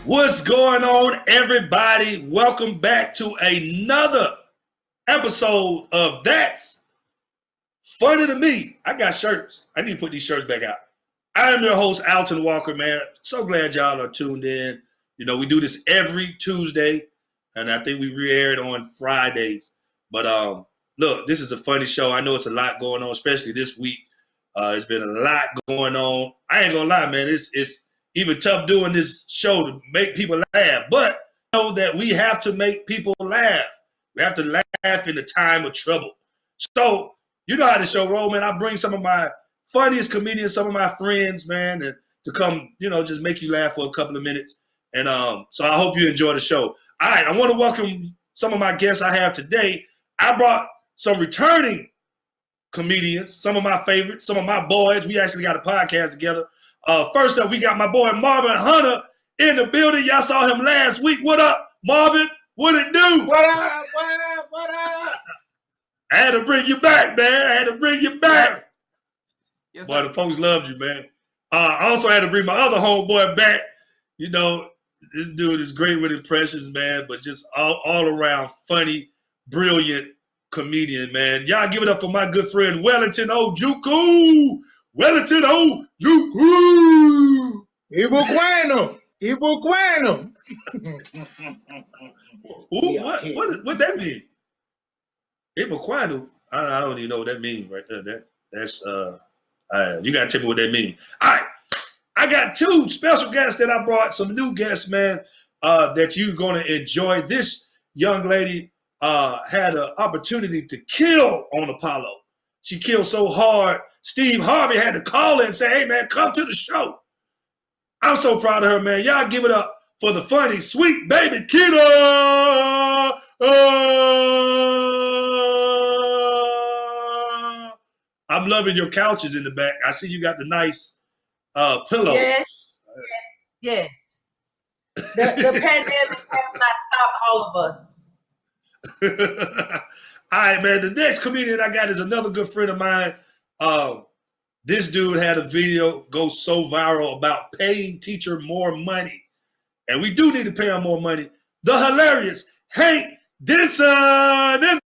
What's going on, everybody? Welcome back to another episode of That's Funny to Me. I got shirts. I need to put these shirts back out. I am your host, Alton Walker, man. So glad y'all are tuned in. You know, we do this every Tuesday, and I think we re-aired on Fridays. But look, this is a funny show. I know it's a lot going on, especially this week. It's been a lot going on. I ain't gonna lie, man. It's even tough doing this show to make people laugh. But I know that we have to make people laugh. We have to laugh in the time of trouble. So, you know how the show roll, man. I bring some of my funniest comedians, some of my friends, man, and to come, you know, just make you laugh for a couple of minutes. And so I hope you enjoy the show. All right, I want to welcome some of my guests I have today. I brought some returning comedians, some of my favorites, some of my boys. We actually got a podcast together. First up, we got my boy Marvin Hunter in the building. Y'all saw him last week. What up, Marvin? What it do? What up? What up? What up? I had to bring you back, man. I had to bring you back. Yes, boy, the folks loved you, man. I also had to bring my other homeboy back. You know, this dude is great with impressions, man, but just all around funny, brilliant comedian, man. Y'all give it up for my good friend Wellington Ojukwu. Wellington Ojukwu. Ibukwano. Ibukwano. What that mean? Ibukwano? I don't even know what that means right there. That's you gotta tell me what that means. All right. I got two special guests that I brought, some new guests, man, that you're gonna enjoy. This young lady had an opportunity to kill on Apollo. She killed so hard, Steve Harvey had to call her and say, hey, man, come to the show. I'm so proud of her, man. Y'all give it up for the funny, sweet baby Keita. I'm loving your couches in the back. I see you got the nice pillows. Yes. The pandemic has not stopped all of us. All right, man. The next comedian I got is another good friend of mine. This dude had a video go so viral about paying teacher more money. And we do need to pay him more money. The hilarious Hank Denson.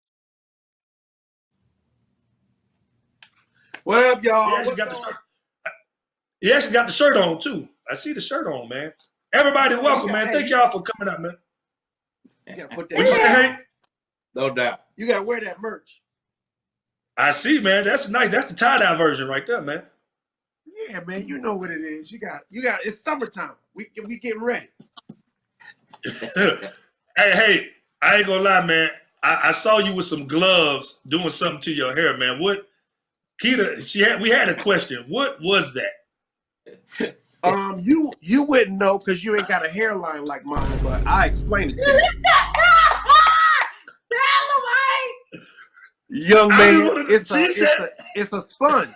What up, y'all? He actually got the shirt on, too. I see the shirt on, man. Everybody, welcome, man. Thank y'all for coming up, man. You gotta put that. What'd you say, Hank? No doubt. You gotta wear that merch. I see, man. That's nice. That's the tie-dye version right there, man. Yeah, man. You know what it is. You got. It's summertime. We getting ready. Hey, I ain't gonna lie, man. I saw you with some gloves doing something to your hair, man. What, Keita? We had a question. What was that? You wouldn't know because you ain't got a hairline like mine, but I explained it to you. Young man, it's a sponge.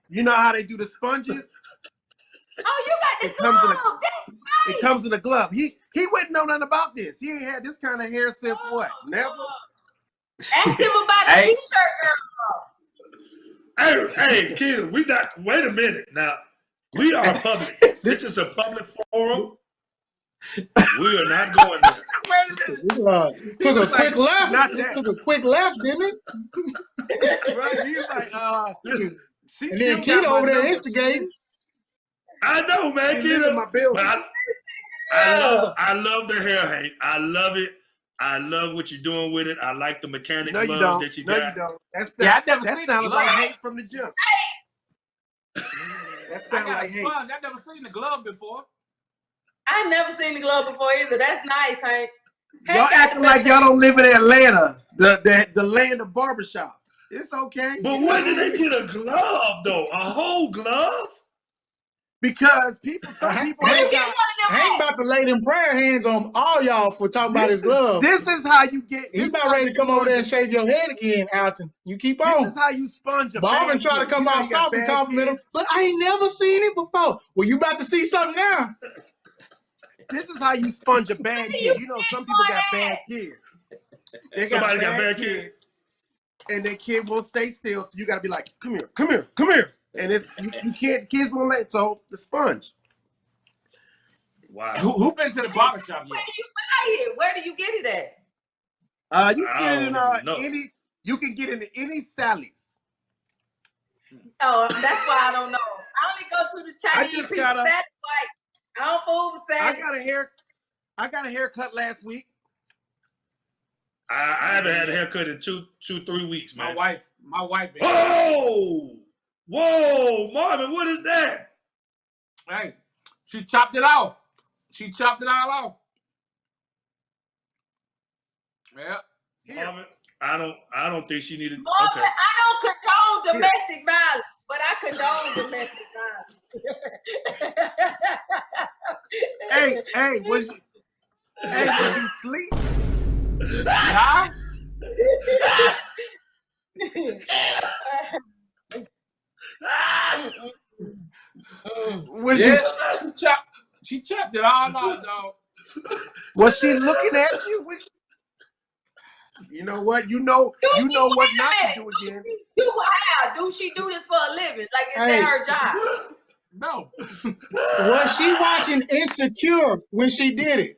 You know how they do the sponges? Oh, you got the glove. That's nice. It comes in a glove. He wouldn't know nothing about this. He ain't had this kind of hair since what? Never. Ask him about the t-shirt, girl. Hey, Keita, we not. Wait a minute now. We are public. This is a public forum. We are not going there. Wait a minute. Took a quick left. Not that. Took a quick left, didn't it? Right? He was like, and then Keita over there instigating. I know, man. Keita. My building. I love the hair, Hank. I love it. I love what you're doing with it. I like the mechanic gloves that you got. No, you don't. That sounds like Hank from the gym. That sounds like Hank. I've never seen the glove before. I never seen the glove before either. That's nice, Hank. Y'all acting like y'all don't live in Atlanta, the land of barbershops. It's okay. But when did they get a glove, though? A whole glove? Because some people ain't about to lay them prayer hands on all y'all for talking about his glove. This is how you get. He's about ready to come over there and shave your head again, Alton. You keep on. This is how you sponge a Marvin try to come off soft and compliment him, but I ain't never seen it before. Well, you about to see something now. This is how you sponge a bad kid. You know, some people got bad kids. Somebody got bad kid. And their kid won't stay still, so you got to be like, come here, come here, come here. And it's you can't, kids won't let, so the sponge. Wow. Who been to the barbershop Where yet? do you buy it? Where do you get it at? You can get it in any. You can get it in any Sally's. Oh, that's why I don't know. I only go to the Chinese people. Sally White. I don't fool with Sally. I got a haircut last week. I haven't had a haircut in 3 weeks, man. My wife. Whoa, Marvin, what is that? Hey, she chopped it off. She chopped it all off. Yeah. Marvin, I don't think she needed. Marvin, Okay. I don't condone domestic violence, but I condone domestic violence. Hey, was you sleep? Nah? Was you? She chopped it all off, dog. Was she looking at you? You know what? You know what not to do again. Do she do this for a living? Like, is that her job? No. Was she watching Insecure when she did it?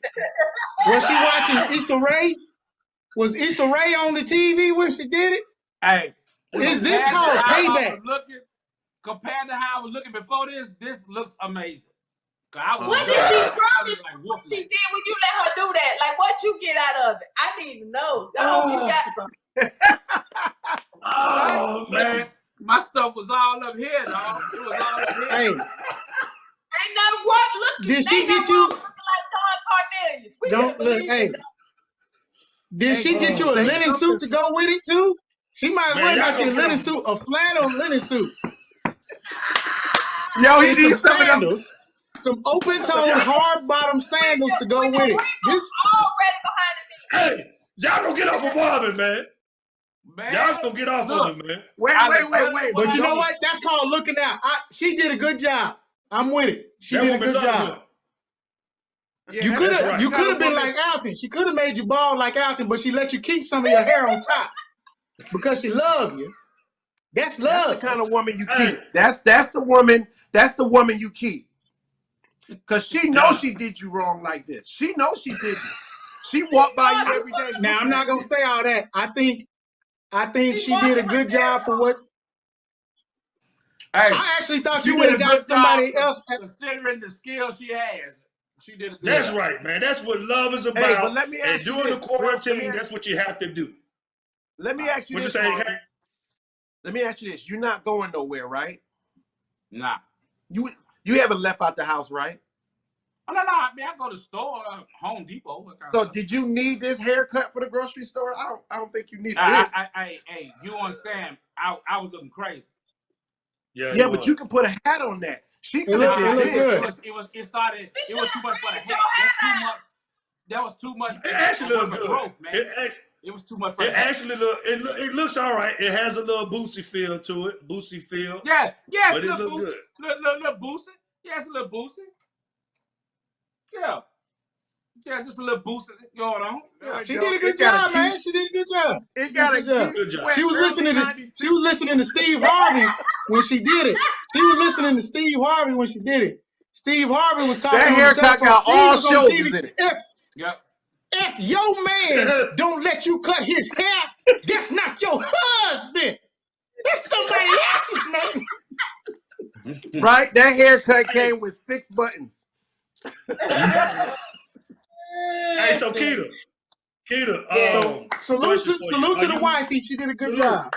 Was she watching Issa Rae? Was Issa Rae on the TV when she did it? Hey. Is this called payback? Compared to how I was looking before this looks amazing. What did she promise? What she did when you let her do that? Like, what you get out of it? I need to know. I hope you got something. Oh, man. My stuff was all up here, dog. It was all up here. Hey. Ain't nothing work. Look, did she get you? Like Don Cornelius. Don't look. Hey. Did she get you a linen suit to go with it too? She might as well got you a linen suit, a flannel linen suit. Yo, he needs some sandals. Some open-toed, hard-bottom sandals to go with it. This already behind the knee. Hey, y'all gonna get off of Marvin, man. Y'all gonna get off of him, man. Wait. But you know what? That's called looking out. She did a good job. I'm with it. She did a good job. Yeah, you could have been like Alton. She could have made you bald like Alton, but she let you keep some of your hair on top because she loved you. That's love. That's the kind of woman you keep. That's the woman. That's the woman you keep. Cause she knows she did you wrong like this. She knows she did this. She walked by you every day. Now I'm not gonna say all that. I think she did a good job for what. Hey, I actually thought you would have got somebody else. Considering the skill she has, she did a good That's job. right, man. That's what love is about. Hey, but let me ask and during the quarantine, that's what you have to do. Let me ask you this. Let me ask you this. You're not going nowhere, right? Nah. You haven't left out the house, right? Oh, no. I mean, I go to the store, Home Depot. So did you need this haircut for the grocery store? I don't think you needed this. Hey, you understand? I was looking crazy. Yeah, but you can put a hat on that. She could have did this. It was too much for the hat. That was too much. It actually looks good. Growth, man. It was too much for it actually it looks all right. It has a little Boosie feel to it. Boosie feel. Yeah, but it looks good. Little Boosie. Yeah, it's a little Boosie. Yeah, just a little Boosie going on. She did a good job, man. She did a good job. It got a good job. She was listening to Steve Harvey when she did it. She was listening to Steve Harvey when she did it. Steve Harvey was talking. That haircut got all shoulders in it. If your man don't let you cut his hair, that's not your husband. That's somebody else's man. Right? That haircut came with 6 buttons. Hey, so Keita. Salute to the wifey. She did a good job.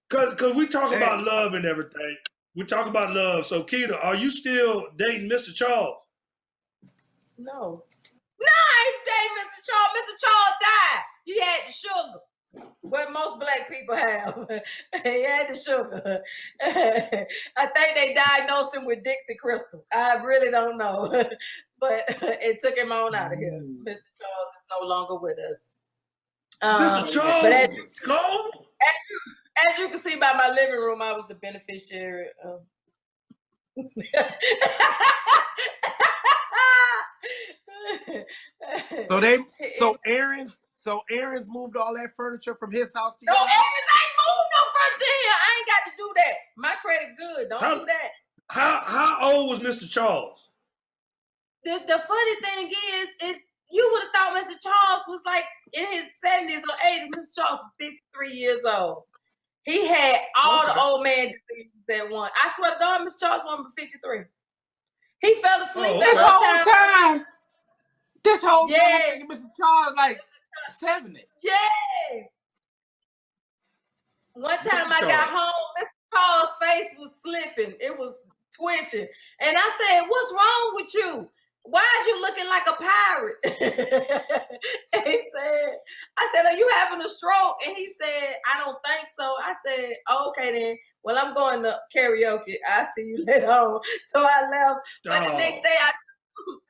Cause we talk about love and everything. We talk about love. So Keita, are you still dating Mr. Charles? No, I ain't dating Mr. Charles. Mr. Charles died. He had the sugar. What most black people have. He had the sugar. I think they diagnosed him with Dixie Crystal. I really don't know. But it took him on out of here. Mr. Charles is no longer with us. Mr. Charles gone? As you can see by my living room, I was the beneficiary of. So Aaron's moved all that furniture from his house to yours? yours? No, Aaron's ain't moved no furniture here. I ain't got to do that. My credit good. Don't do that. How old was Mr. Charles? the funny thing is you would have thought Mr. Charles was like in his 70s or 80s. Mr. Charles was 53 years old. He had all the old man diseases at once. I swear to God, Mr. Charles was 53. He fell asleep This whole time. This whole time, I'm thinking Mr. Charles like 70. Yes. One time I got home, Mr. Charles' face was slipping. It was twitching. And I said, "What's wrong with you? Why is you looking like a pirate?" And I said, "Are you having a stroke?" And he said, "I don't think so." I said, "Oh, okay then. Well, I'm going to karaoke. I'll see you later on." So I left. But the next day,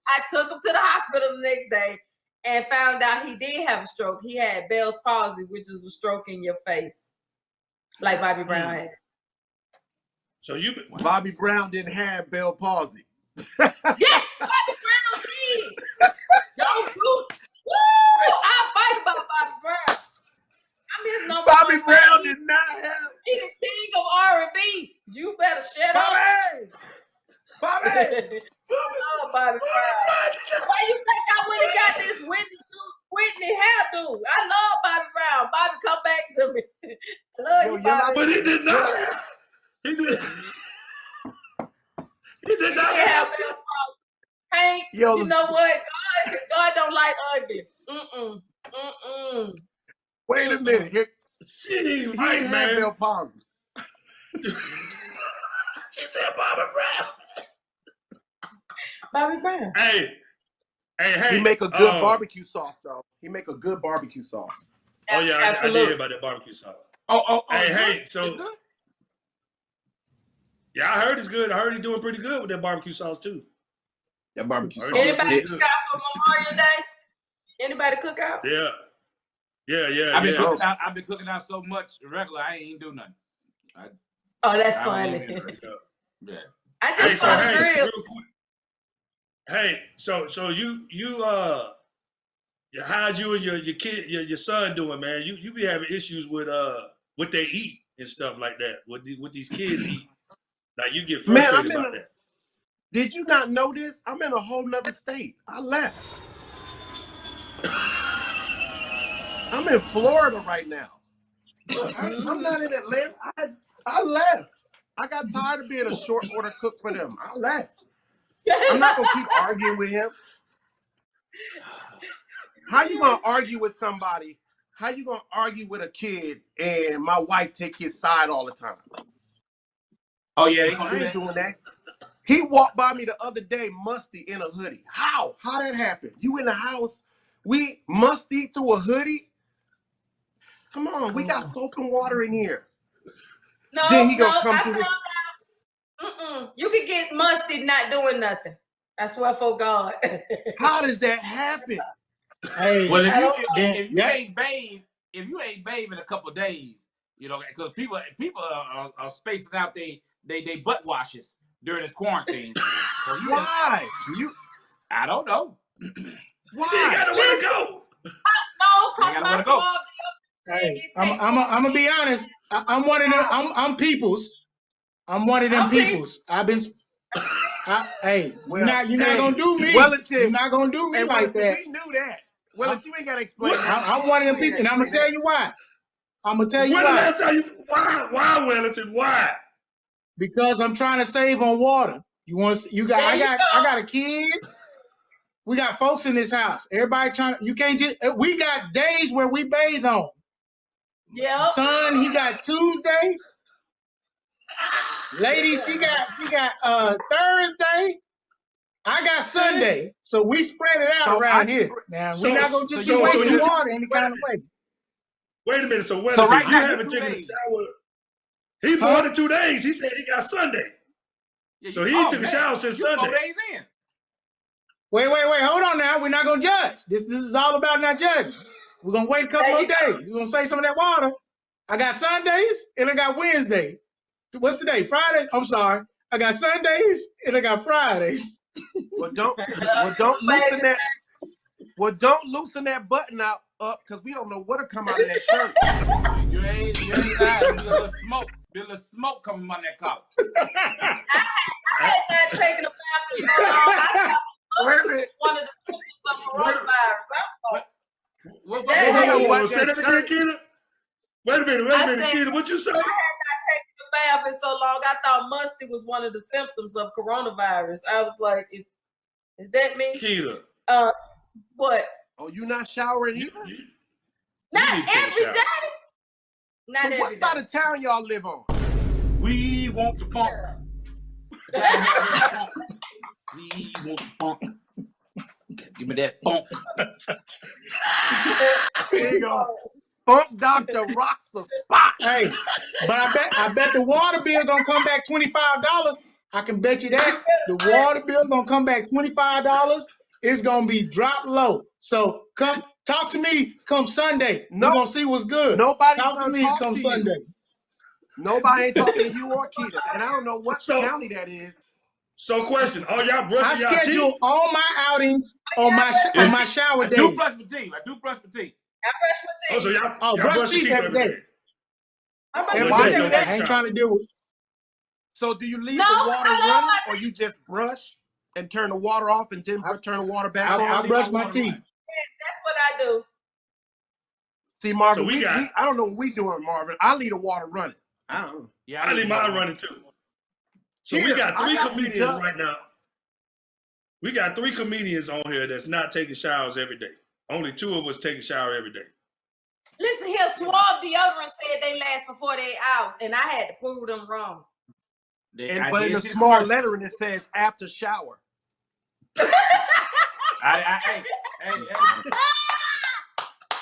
I took him to the hospital the next day and found out he did have a stroke. He had Bell's palsy, which is a stroke in your face, like Bobby Brown had. So Bobby Brown didn't have Bell palsy. Yes, Bobby Brown did. Yo, dude. Woo! I'll fight about Bobby Brown. I'm his number Bobby one Brown fan. did not have. He's the king of R&B. You better shut up. Bobby! I love Bobby Brown. Why you think I went and got this Whitney hairdo? I love Bobby Brown. Bobby, come back to me. I love you, Bobby. But he did not. He did. He did not have Bell's palsy. Hank, you know what? God don't like ugly. Wait a minute. She He right, had man. Bell palsy. She said Bobby Brown. Bobby Brown. Hey. He make a good barbecue sauce, though. He make a good barbecue sauce. Oh yeah, I did hear about that barbecue sauce. Hey, so yeah, I heard it's good. I heard he's doing pretty good with that barbecue sauce too. That barbecue sauce. Anybody cook out for Memorial Day? Anybody cook out? Yeah. I've been cooking out so much regular, I ain't even do nothing. That's funny. Yeah. I just saw the grill. Hey, so you how's you and your kid, your son doing, man? You be having issues with what they eat and stuff like that. What these kids eat. Like you get frustrated about that. Did you not know this? I'm in a whole nother state. I left. I'm in Florida right now. I'm not in Atlanta. I left. I got tired of being a short order cook for them. I left. I'm not gonna keep arguing with him. How you gonna argue with somebody? How you gonna argue with a kid and my wife take his side all the time? Oh yeah, I ain't doing that. He walked by me the other day, musty in a hoodie. How? How that happened? You in the house? We musty through a hoodie? Come on, we got soap and water in here. No, then he gonna come I through. You can get musty not doing nothing. I swear for God. How does that happen? Hey, well, if you ain't bathed in a couple of days, you know, because people are spacing out they butt washes during this quarantine. So why? I don't know. Why? You gotta let it go. No, cause my small. Hey, I'm gonna be honest. I'm one of them. I'm peoples. I'm one of them peoples. I've been. Hey, you're not gonna do me. You're not gonna do me like that. We knew that. Well, you ain't gotta explain. I'm one of them people, and I'm gonna tell you why. Why, Wellington? Why? Because I'm trying to save on water. I got a kid. We got folks in this house. Everybody we got days where we bathe on. Yeah. Son, he got Tuesday. Lady, she got Thursday. I got Sunday. So we spread it out around here. Now we're not gonna just be wasting water any kind of way. Wait a minute. So Wellington, right you haven't taken a shower. He more than 2 days. He said he got Sunday. Yeah, so he took a shower since Sunday. 4 days in. Wait. Hold on now. We're not gonna judge. This is all about not judging. We're gonna wait a couple more days. We're gonna save some of that water. I got Sundays and I got Wednesday. What's today? Friday? I'm sorry. I got Sundays and I got Fridays. Don't loosen that button up because we don't know what'll come out of that shirt. You ain't lying. Be a little smoke coming on that collar. I had not taken a bath in that long. I got musty was one of the symptoms of coronavirus. Say that again, Keita? Wait a minute, Keita. What you say? I had not taken a bath in so long. I thought musty was one of the symptoms of coronavirus. I was like, is that me? Keita. What? Oh, you not showering either? Not every day. Not every day. What side of town y'all live on? We want the funk. We want the funk. Give me that funk. There you go. Funk Doctor rocks the spot. Hey, but I bet the water bill gonna come back $25. I can bet you that. The water bill gonna come back $25. It's gonna be drop low. So come talk to me come Sunday. We're gonna see what's good. Nobody's talk to me come Sunday. Nobody ain't talking to you or Keita. And I don't know what county that is. So question, all y'all brushing y'all teeth? I schedule all my outings on my shower days. I do brush my teeth. I brush my teeth. Oh, so y'all brush teeth every day. I ain't trying to do it. So do you leave the water running or you just brush and turn the water off and then turn the water back on? I brush my teeth. That's what I do. See, Marvin, so I don't know what we doing, Marvin. I leave the water running. I don't know. Yeah, I leave mine running too. So we got three comedians right now. We got 3 comedians on here that's not taking showers every day. Only 2 of us take a shower every day. Listen here, Suave deodorant said they last for 48 hours, and I had to prove them wrong. But in a small lettering, it says after shower. Hey.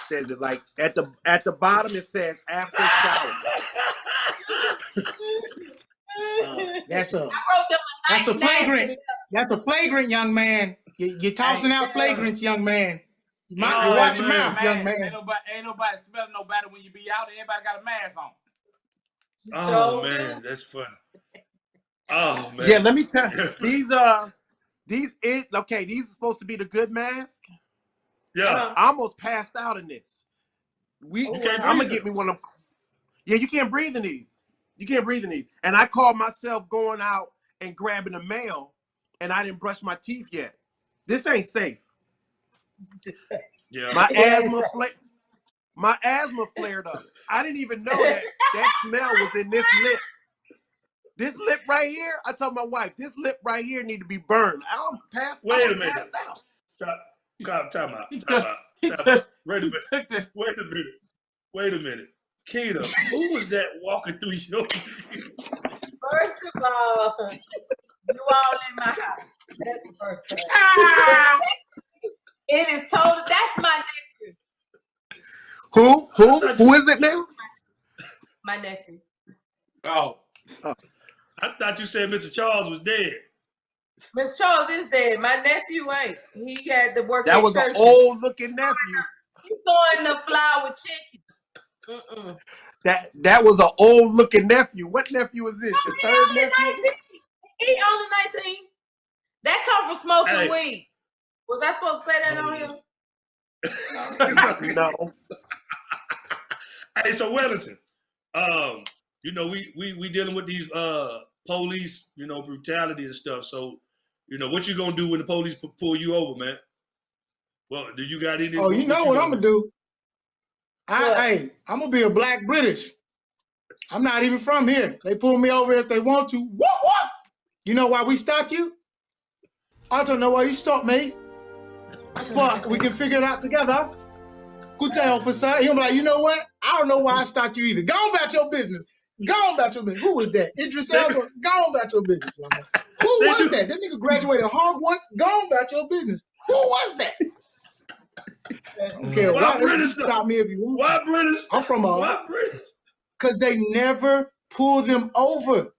Says it like at the bottom. It says after shower. That's a flagrant. That's a flagrant, young man. You're tossing out flagrants, young man. You watch your mouth, young man. Ain't nobody smelling no better when you be out. Everybody got a mask on. Oh man, that's funny. Oh man. Yeah, let me tell you. These are supposed to be the good mask. Yeah. I almost passed out in this. I'm gonna get me one of them. Yeah, you can't breathe in these. You can't breathe in these. And I called myself going out and grabbing the mail, and I didn't brush my teeth yet. This ain't safe. Yeah. My asthma flared up. I didn't even know that smell was in this lip. This lip right here, I told my wife, this lip right here need to be burned. I'm passed out. Wait a minute. Time out. Wait a minute. Keita, who was that walking through your... First of all, you all in my house. That's the first thing. It is total. That's my nephew. Who is it now? My nephew. Oh. I thought you said Mr. Charles was dead. Mr. Charles is dead. My nephew ain't. He had to work. That was an old looking nephew. He's throwing the flour chicken. That was an old looking nephew. What nephew is this? Your third nephew? 19. He only 19. That come from smoking weed. Was I supposed to say that on him? No. Hey, so Wellington, we dealing with these police, brutality and stuff. So, what you gonna do when the police pull you over, man? Well, do you got any? Oh, you know what I'm gonna do? I'm gonna be a black British. I'm not even from here. They pull me over if they want to. What? You know why we stopped you? I don't know why you stopped me. But we can figure it out together. Good day, officer. He'll be like, you know what? I don't know why I stopped you either. Go on about your business. Who was that? Idris Elba? Go on about your business. Who was that? That nigga graduated Hogwarts. Go on about your business. Who was that? I don't care. Why British? Stop me if you want. Why British? I'm from Why British? Because they never pull them over.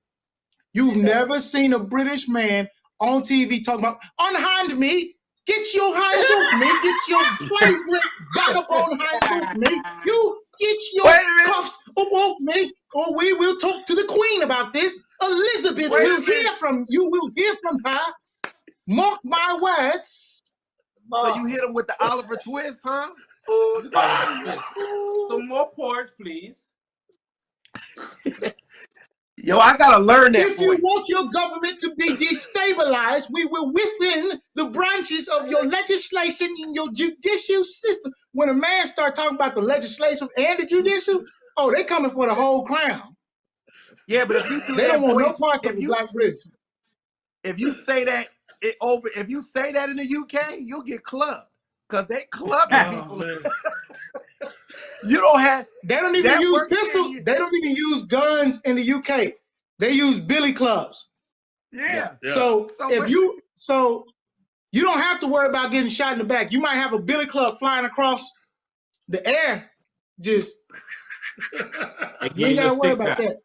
You've never seen a British man on TV talking about, unhand me. Get your hands off me. Get your flagrant vagabond hands off me. You get your cuffs off me, or we will talk to the Queen about this. Elizabeth will hear from you. Will hear from her. Mark my words. So you hit him with the Oliver Twist, huh? Some more porridge, please. Yo, I gotta learn that If you voice. want your government to be destabilized, we will within the branches of your legislation in your judicial system. When a man start talking about the legislation and the judicial, oh, they coming for the whole crown. Yeah, but if you do They that don't want no voice, parts of the Black British. if you say that if you say that in the UK, you'll get clubbed because they clubbing people. Man. You don't have. They don't even That use works pistols. in you. They don't even use guns in the UK. They use billy clubs. Yeah. Yeah. So So you don't have to worry about getting shot in the back. You might have a billy club flying across the air. Just you ain't gotta worry about that.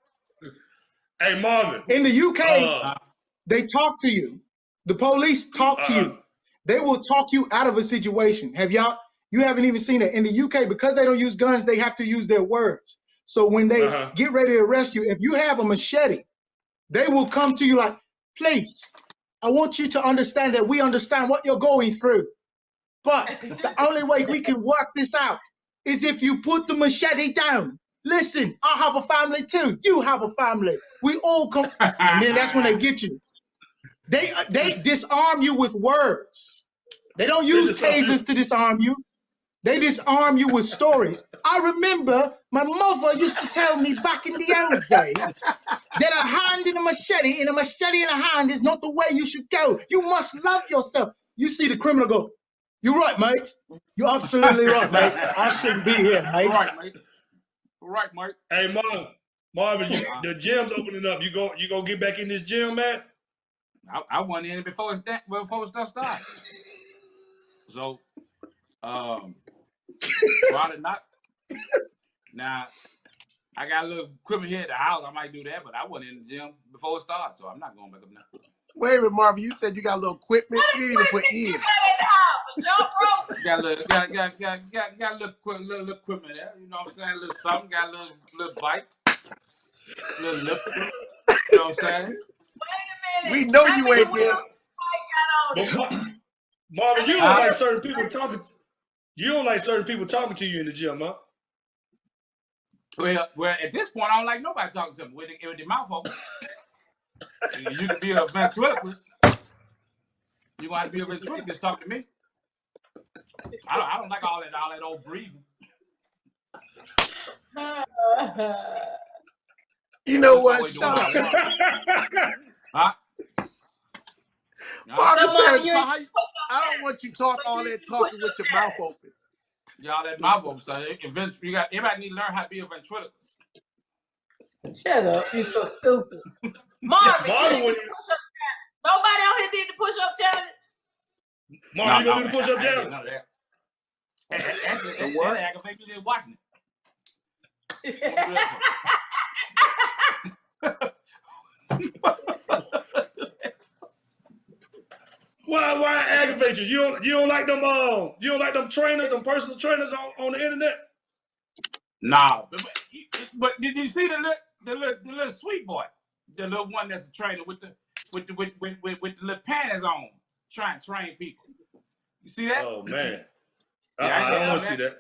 Hey, Marvin. In the UK, they talk to you. The police talk to you. They will talk you out of a situation. You haven't even seen it in the UK because they don't use guns. They have to use their words. So when they get ready to arrest you, if you have a machete, they will come to you like, please, I want you to understand that we understand what you're going through. But the only way we can work this out is if you put the machete down. Listen, I have a family too. You have a family. We all come. And then that's when they get you. They disarm you with words. They don't use tasers to disarm you. They disarm you with stories. I remember my mother used to tell me back in the old day that a hand in a machete and a machete in a hand is not the way you should go. You must love yourself. You see the criminal go, you're right, mate. You're absolutely right, mate. I shouldn't be here, mate. Right, mate. Hey, Marvin, the gym's opening up. You go get back in this gym, man? I went in before it stuff started. So, probably not. Now, I got a little equipment here at the house. I might do that, but I went in the gym before it started, so I'm not going back up now. Wait a minute, Marvin. You said you got a little equipment. You didn't even put in. Jump rope. Got a little equipment there. You know what I'm saying? A little something. Got a little bike. A little lip. You know what I'm saying? Wait a minute. We know you ain't Marvin, you don't like certain people talking. You don't like certain people talking to you in the gym, huh? Well, at this point, I don't like nobody talking to me with the mouth open. You can be a ventriloquist. You want to be a ventriloquist? Talk to me. I don't like all that old breathing. You know what? Shut up. Huh? Marvin said, I don't want you talk all that talking with your mouth open. Y'all that mouth open stuff. Everybody need to learn how to be a ventriloquist. Shut up. You're so stupid. Marvin, nobody out here did the push-up challenge. Marvin, you gonna do the push-up challenge? None of that. That aggravates me than watching it. Why aggravate you? You don't like them trainers, them personal trainers on the internet? Nah, but did you see the little sweet boy, the little one that's a trainer with the little panties on, trying to train people? You see that? Oh man, yeah, I don't want to see that.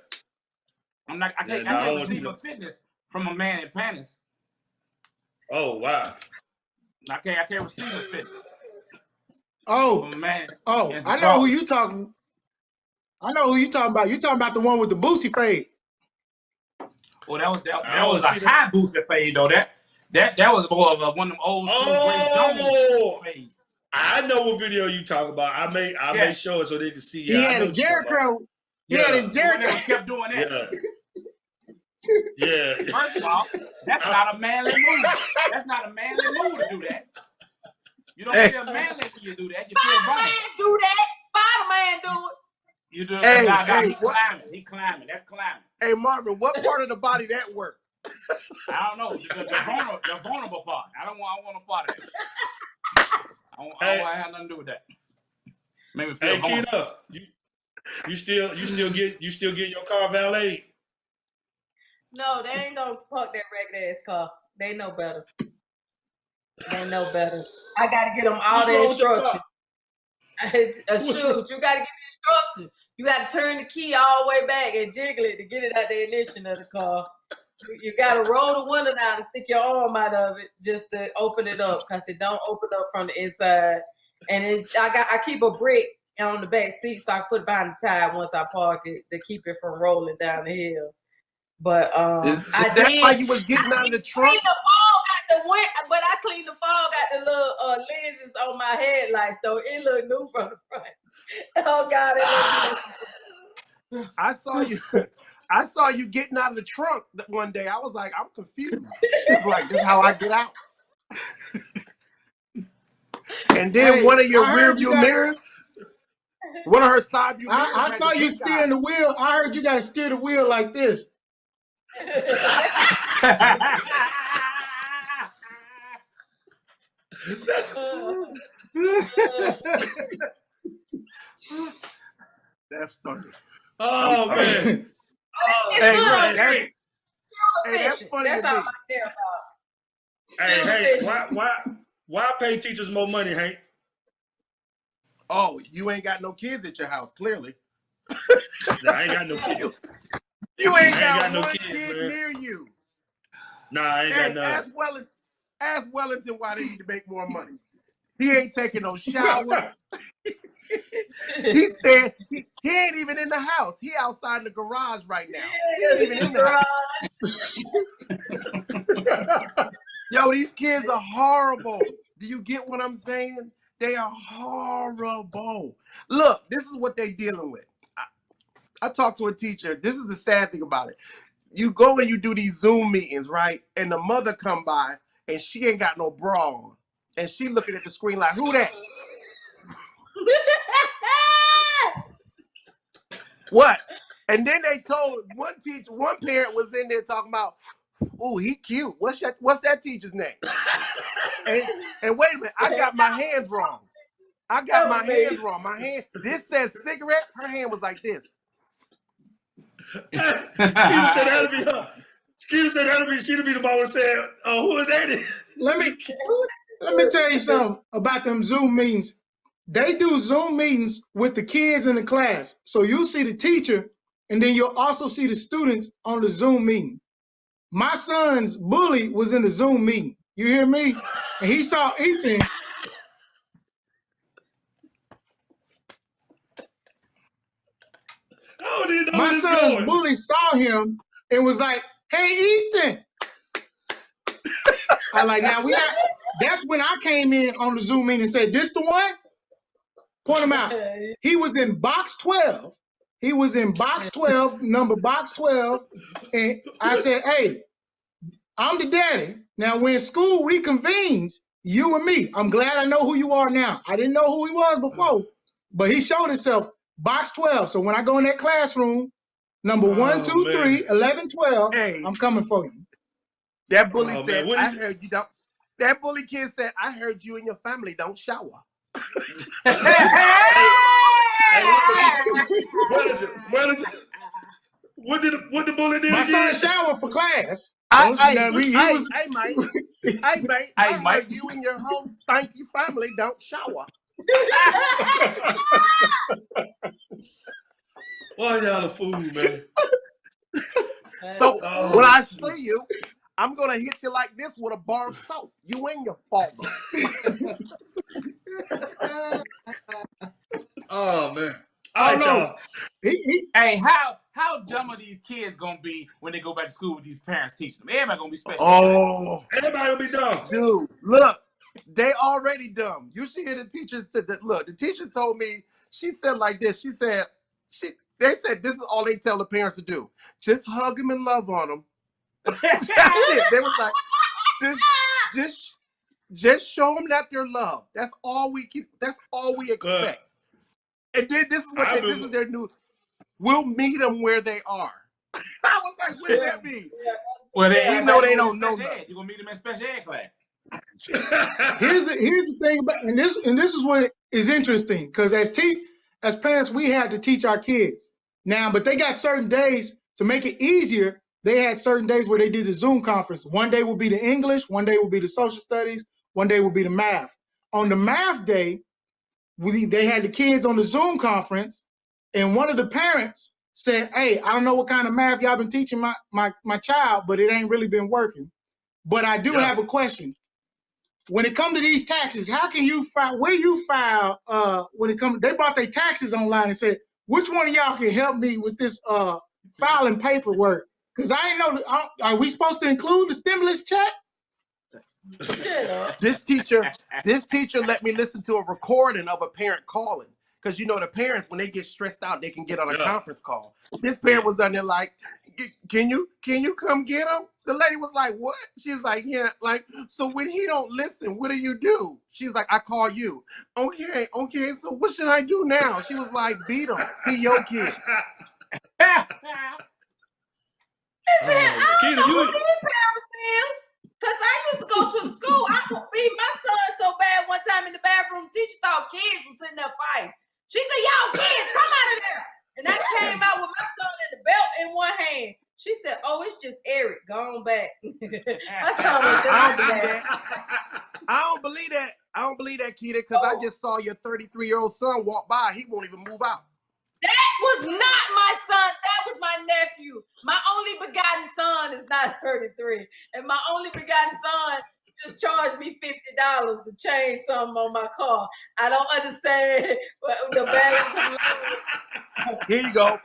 I can't receive a fitness from a man in panties. Oh wow. I can't receive a fitness. Oh, man. Oh, I know who you talking. I know who you talking about. You talking about the one with the boosie fade. Well, that was a high booster fade though. That was more of one of them old school fades. I know what video you talk about. I made sure so they can see. He had a Jericho. He had his Jericho. Kept doing that. Yeah. First of all, that's not a manly move. That's not a manly move to do that. You don't feel manly when you do that. You feel Spider-Man do that. Spider-Man do it. You do it. He climbing. That's climbing. Hey, Marvin, what part of the body that work? I don't know. The vulnerable part. I want a part of that. I don't want to have nothing to do with that. Maybe feel Keita, you still get your car valet? No, they ain't gonna park that regular ass car. They know better. They know better. I gotta get them all the instructions. Shoot, you gotta get the instructions. You gotta turn the key all the way back and jiggle it to get it out the ignition of the car. You gotta roll the window down and stick your arm out of it just to open it up, because it don't open up from the inside. And I keep a brick on the back seat so I put it behind the tire once I park it to keep it from rolling down the hill. But Is that why you was getting out of the trunk? But I cleaned the fog out the little lenses on my headlights, so it looked new from the front. Oh God, it looked I saw you getting out of the trunk one day. I was like, I'm confused. She was like, this is how I get out. And then one of your rear view mirrors, one of her side view mirrors. I saw you steering the wheel. I heard you got to steer the wheel like this. That's funny. Oh man. That's funny. That's all I care about. Hey, why pay teachers more money, Hank? Oh, you ain't got no kids at your house, clearly. Nah, I ain't got no kids. You ain't got no kid near you. Nah, I ain't got none. Ask Wellington why they need to make more money. He ain't taking no showers. He ain't even in the house. He outside in the garage right now. He ain't even in the house. Yo, these kids are horrible. Do you get what I'm saying? They are horrible. Look, this is what they're dealing with. I talked to a teacher. This is the sad thing about it. You go and you do these Zoom meetings, right? And the mother come by and she ain't got no bra on. And she looking at the screen like, who that? What? And then they told one parent was in there talking about, oh, he cute. What's that teacher's name? And wait a minute, I got my hands wrong. My hand, this says cigarette. Her hand was like this. Keita said that'll be her. Keita said she'd be the one who said, "Oh, who is that?" Let me tell you something about them Zoom meetings. They do Zoom meetings with the kids in the class. So you'll see the teacher, and then you'll also see the students on the Zoom meeting. My son's bully was in the Zoom meeting. You hear me? And he saw Ethan. My son's bully saw him and was like, "Hey, Ethan." I like, now we got. That's when I came in on the Zoom meeting and said, "This the one?" Point him out. He was in box 12. He was in box 12, number box 12. And I said, "Hey, I'm the daddy. Now, when school reconvenes, you and me, I'm glad I know who you are now. I didn't know who he was before, but he showed himself, box 12. So when I go in that classroom, number 1, 2, 3, 11, 12, hey, I'm coming for you." That bully said, I heard you don't. That bully kid said, "I heard you and your family don't shower." What the bully did? My son showered for class. Hey, Mike. I heard you and your whole stanky family don't shower. Why y'all a fool, man? So when I see you, I'm gonna hit you like this with a bar of soap. You and your father. Oh man. I don't know. Hey, how dumb are these kids gonna be when they go back to school with these parents teaching them? Everybody gonna be special. Oh, everybody will be dumb. Dude, look, they already dumb. You should hear the teachers look. The teachers told me, she said like this. They said this is all they tell the parents to do. Just hug them and love on them. That's it. They was like, just show them that they're loved. That's all we expect. And then this is their new. We'll meet them where they are. I was like, what does that mean? Well, we know they don't know that. You're gonna meet them in special ed class. Here's the thing about, and this is what is interesting, because as parents, we have to teach our kids now, but they got certain days to make it easier. They had certain days where they did the Zoom conference. One day will be the English, one day will be the social studies, one day will be the math. On the math day, they had the kids on the Zoom conference, and one of the parents said, hey, I don't know what kind of math y'all been teaching my child, but it ain't really been working. But I do have a question. When it comes to these taxes, how can you file, where you file, when it comes, they brought their taxes online and said, which one of y'all can help me with this filing paperwork? Because I ain't know, are we supposed to include the stimulus check? This teacher let me listen to a recording of a parent calling. Because you know the parents, when they get stressed out, they can get on a conference call. This parent was on there like, can you come get him? The lady was like, what? She's like, yeah, like, so when he don't listen, what do you do? She's like, I call you. Okay, so what should I do now? She was like, beat him. He your kid. Listen, I don't know who these parents feel. Because I used to go to the school. I would beat my son so bad one time in the bathroom. The teacher thought kids was in there fighting. She said, y'all kids, come out of there. And I came out with my son and the belt in one hand. She said, oh, it's just Eric. Go on back. My son was just I don't believe that. I don't believe that, Keita, because I just saw your 33-year-old son walk by. He won't even move out. That was not my son. That was my nephew. My only begotten son is not 33. And my only begotten son just charged me $50 to change something on my car. I don't understand the balance of Here you go.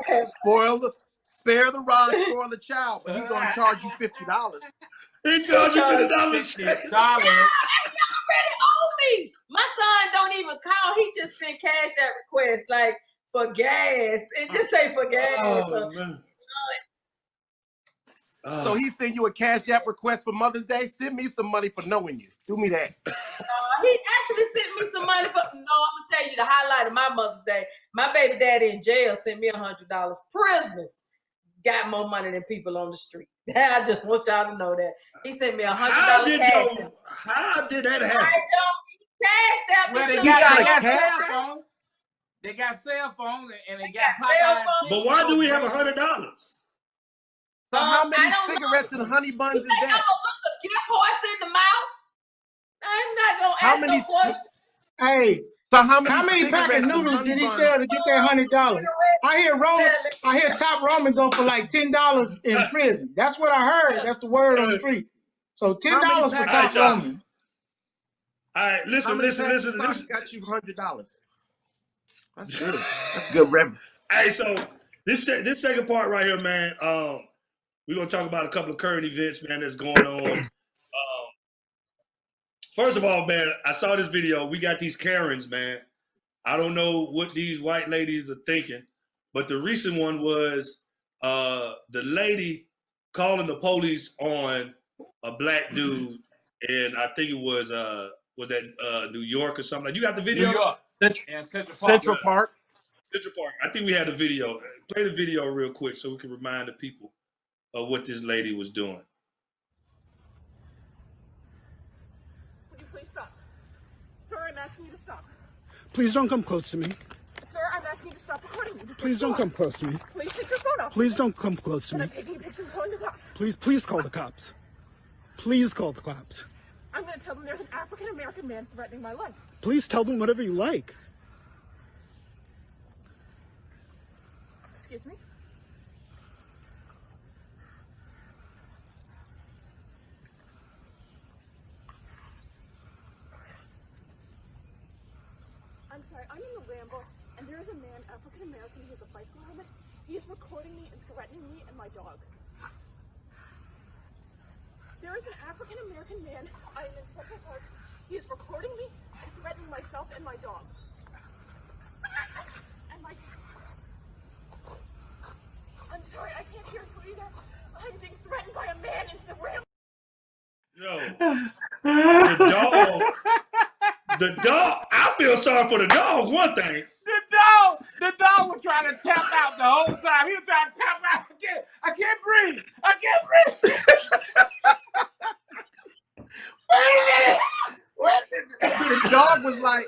Spare the rod, spoil the child, but he's gonna charge you $50. He charged you $50. $50. Y'all already owe me. My son don't even call. He just sent cash app requests like for gas. It just say for gas. Oh, man. So he sent you a cash app request for Mother's Day? Send me some money for knowing you. Do me that. He actually sent me some money for, no, I'm going to tell you the highlight of my Mother's Day. My baby daddy in jail sent me $100. Prisoners got more money than people on the street. I just want y'all to know that. He sent me $100 cash. How did that happen? I don't cash out. Well, they got cell phones. They got cell phones and they got cell phones. But why do we have $100? So how many cigarettes and honey buns is that? I'm gonna look a gift horse in the mouth. I'm not gonna ask no question. Hey, so how many pack of noodles did he sell to get that $100? I hear Top Roman go for like $10 in prison. That's what I heard. That's the word on the street. So $10 for Top Roman. All right, listen. Got you $100. That's good. That's good revenue. Hey, so this second part right here, man. We're gonna talk about a couple of current events, man, that's going on. First of all, man, I saw this video. We got these Karens, man. I don't know what these white ladies are thinking, but the recent one was the lady calling the police on a black dude, and I think it was that New York or something. Like, you got the video? New York. Central Park. Central Park. I think we had the video. Play the video real quick so we can remind the people of what this lady was doing. Would you please stop? Sir, I'm asking you to stop. Please don't come close to me. Sir, I'm asking you to stop recording me. Please don't come close to me. Please take your phone off. Please don't come close to me. I'm taking a picture and calling the cops. Please call the cops. Please call the cops. I'm going to tell them there's an African-American man threatening my life. Please tell them whatever you like. Excuse me? I'm sorry, I'm in the Ramble, and there is a man, African-American, who has a bicycle helmet. He is recording me and threatening me and my dog. There is an African-American man. I am in Central Park. He is recording me and threatening myself and my dog. And my... I'm sorry, I can't hear you either. I'm being threatened by a man in the Ramble. Yo, the dog, I feel sorry for the dog, one thing. The dog was trying to tap out the whole time. He was trying to tap out. I can't breathe. Wait a minute. The dog was like,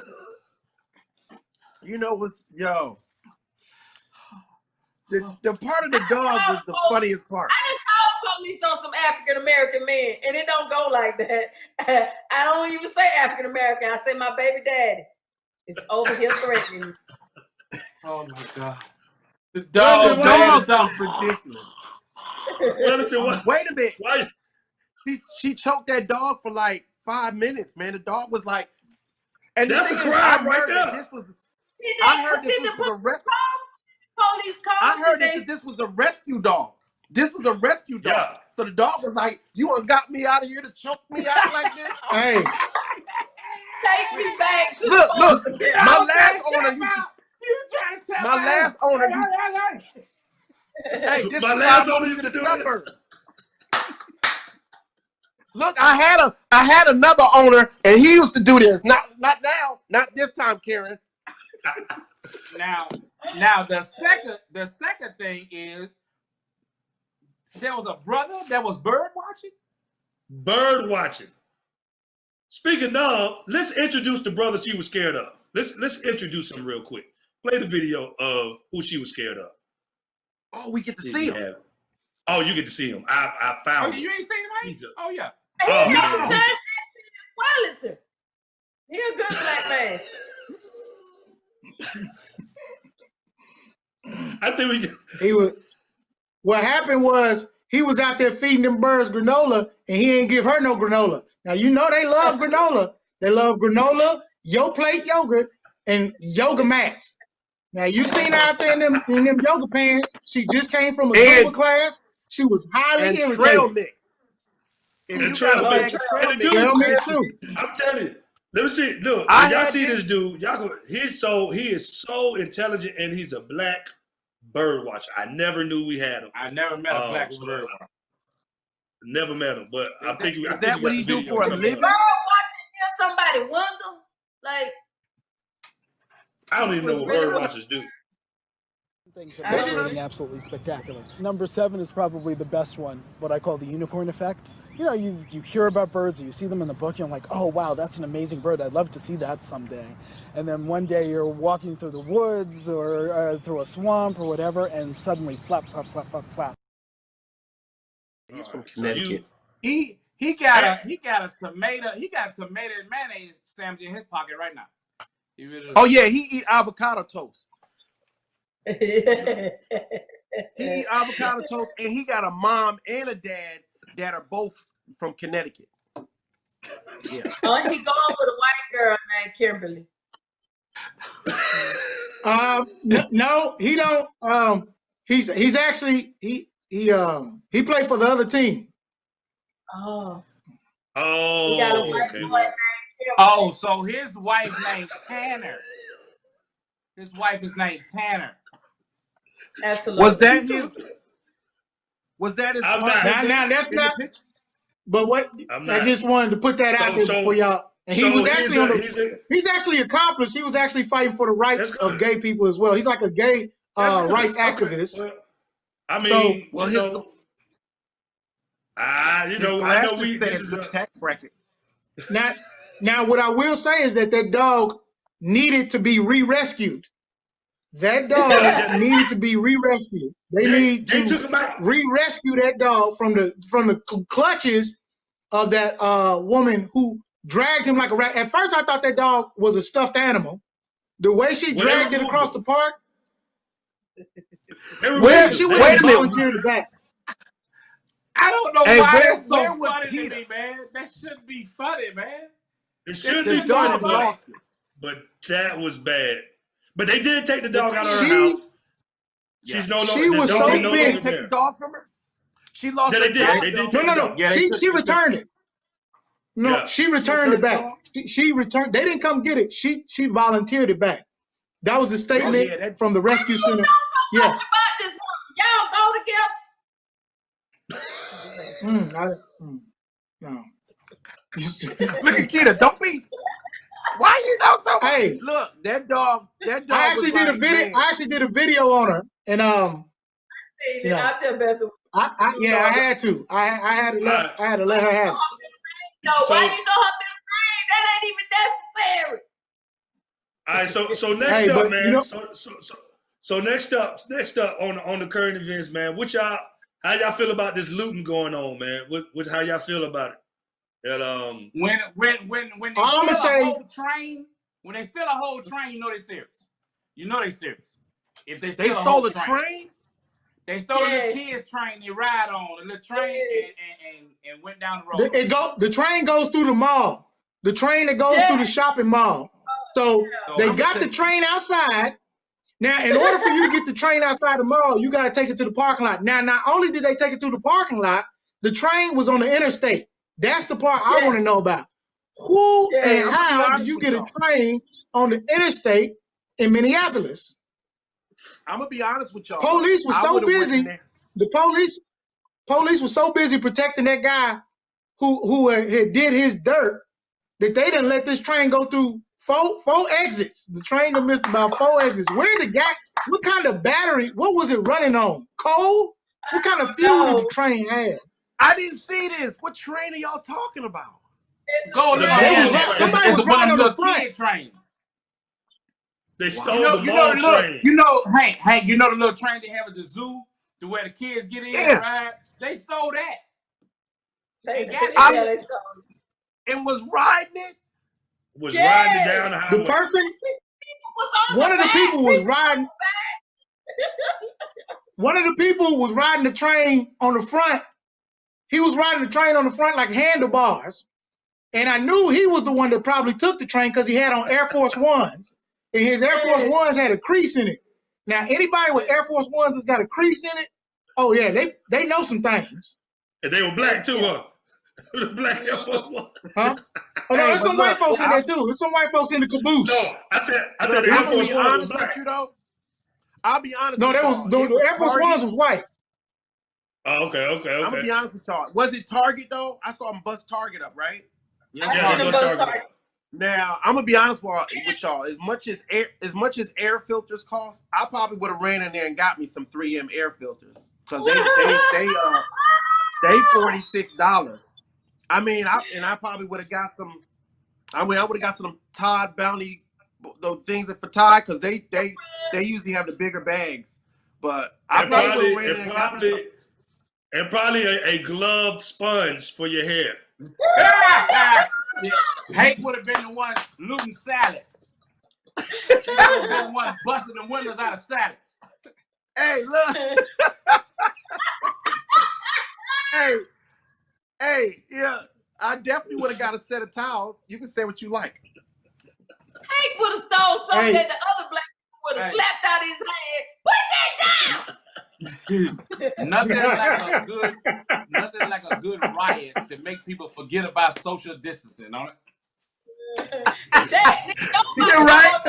the part of the dog was the funniest part. I done called police on some African-American men, and it don't go like that. I don't even say African-American. I say my baby daddy is over here threatening me. Oh, my God. The dog, The dog was was ridiculous. Wellington, what? Wait a minute. Why? She choked that dog for like 5 minutes, man. The dog was like, and That's a crime right there. This was. I heard this was a rescue. Police call. I heard that this was a rescue dog. This was a rescue dog. Yeah. So the dog was like, "You done got me out of here to choke me out like this." Hey, Take me back. Look. My last owner used to. You trying to tell My me? last owner used to. Hey, this is last owner used to do this. Look, I had another owner, and he used to do this. Not now, not this time, Karen. Now the second thing is there was a brother that was bird watching. Bird watching. Speaking of, let's introduce the brother she was scared of. Let's introduce him real quick. Play the video of who she was scared of. Oh, we get to see him. Oh, you get to see him. I found him. You ain't seen him? Oh yeah. Oh, He man. Wellington. He a good black man. I think he was. What happened was he was out there feeding them birds granola, and he ain't give her no granola. Now you know they love granola. They love granola, Yoplait yogurt, and yoga mats. Now you seen her out there in them yoga pants. She just came from a Zumba class. She was highly irritated. Trail mix. And trail mix. And the Trail dude, mix too. I'm telling you. Let me see. Look, y'all see this dude. Y'all go. He is so intelligent, and he's a black bird watcher. I never knew we had him. I never met a black bird watcher. Never met him, but I think is that what he do for a living? Bird watching somebody wonder, like. I don't even know what bird watchers do. Things that are getting absolutely spectacular. Number 7 is probably the best one, what I call the unicorn effect. You know, you hear about birds, or you see them in the book, you're like, oh wow, that's an amazing bird. I'd love to see that someday. And then one day you're walking through the woods or through a swamp or whatever, and suddenly flap, flap, flap, flap, flap. He's from Connecticut. He got a tomato and mayonnaise sandwich in his pocket right now. Oh yeah, he eat avocado toast. He eat avocado toast, and he got a mom and a dad that are both from Connecticut. Yeah. Oh, he going with a white girl named Kimberly. No, he don't. He's actually he played for the other team. Oh. Oh. He got a white boy named Kimberly. Oh, so his wife named Tanner. His wife is named Tanner. Absolutely. Was that his? Now that's not. But what I just wanted to put that out there for y'all. And he was actually he's actually accomplished. He was actually fighting for the rights of gay people as well. He's like a gay rights activist. Well, I mean, I know this is a tax bracket. Now, what I will say is that dog needed to be re-rescued. That dog needed to be re-rescued. They need to re-rescue that dog from the clutches of that woman who dragged him like a rat. At first, I thought that dog was a stuffed animal. The way she dragged it across the park. She went volunteered back. I don't know why it's so funny to me, man. That shouldn't be funny, man. It should be funny, but that was bad. But they did take the dog out of her house. She's no longer. She was so big. They take the dog from her. She lost. They did. No. She returned it. No, she returned it back. She returned. They didn't come get it. She volunteered it back. That was the statement from the rescue center. You know so much about this woman. Y'all go together. No. Look at Kita. Don't be. Why you know so much? Hey, look, that dog. I actually did a video. Man. I actually did a video on her, and I had to. I had to let her have it. No, why you know her middle name? That ain't even necessary. All right, so next up, man. So next up on the current events, man. How y'all feel about this looting going on, man? What how y'all feel about it? That when they steal a whole train, you know they serious. You know they serious. If they They steal stole whole a train? They stole a little kids train they ride on, a little train and went down the road. The train goes through the mall. The train that goes through the shopping mall. So they got the train outside. Now, in order for you to get the train outside the mall, you got to take it to the parking lot. Now, not only did they take it through the parking lot, the train was on the interstate. That's the part I want to know about. Who and how do you get a train on the interstate in Minneapolis? I'm gonna be honest with y'all. Police was so busy. The police was so busy protecting that guy who had did his dirt that they didn't let this train go through four exits. The train that missed about 4 exits. Where the guy? What kind of battery? What was it running on? Coal? What kind of fuel did the train have? I didn't see this. What train are y'all talking about? Go look at somebody was riding on the front. Train. They stole the mall train. Hank, you know the little train they have at the zoo to where the kids get in and ride? They stole that. They stole it. And was riding it? Was riding it down the highway. The person, one of the people was riding. One of the people was riding the train on the front. He was riding the train on the front like handlebars. And I knew he was the one that probably took the train because he had on Air Force Ones. And his Air Force Ones had a crease in it. Now, anybody with Air Force Ones that's got a crease in it, oh yeah, they know some things. And they were black too, huh? The black Air Force One. Huh? Oh no, there's some white folks in there too. There's some white folks in the caboose. No, I said the Air Force One was black. I'll be honest no, with y'all. No, the Air Force Ones was white. Oh, okay. I'm gonna be honest with y'all. Was it Target though? I saw him bust Target up, right? Yeah, bust Target. Now I'm gonna be honest with y'all. As much as air filters cost, I probably would have ran in there and got me some 3M air filters because they $46. I mean, I probably would have got some. I would have got some Todd Bounty, those things for Tide because they usually have the bigger bags. But I probably would have ran in and got me some. And probably a gloved sponge for your hair. Hank would have been the one looting salads. He would have been the one busting the windows out of salads. Hey, look. hey, yeah. I definitely would have got a set of towels. You can say what you like. Hank would have stole something that the other black people would have slapped out his hand. Put that down. Nothing like a good riot to make people forget about social distancing, on it? You're right.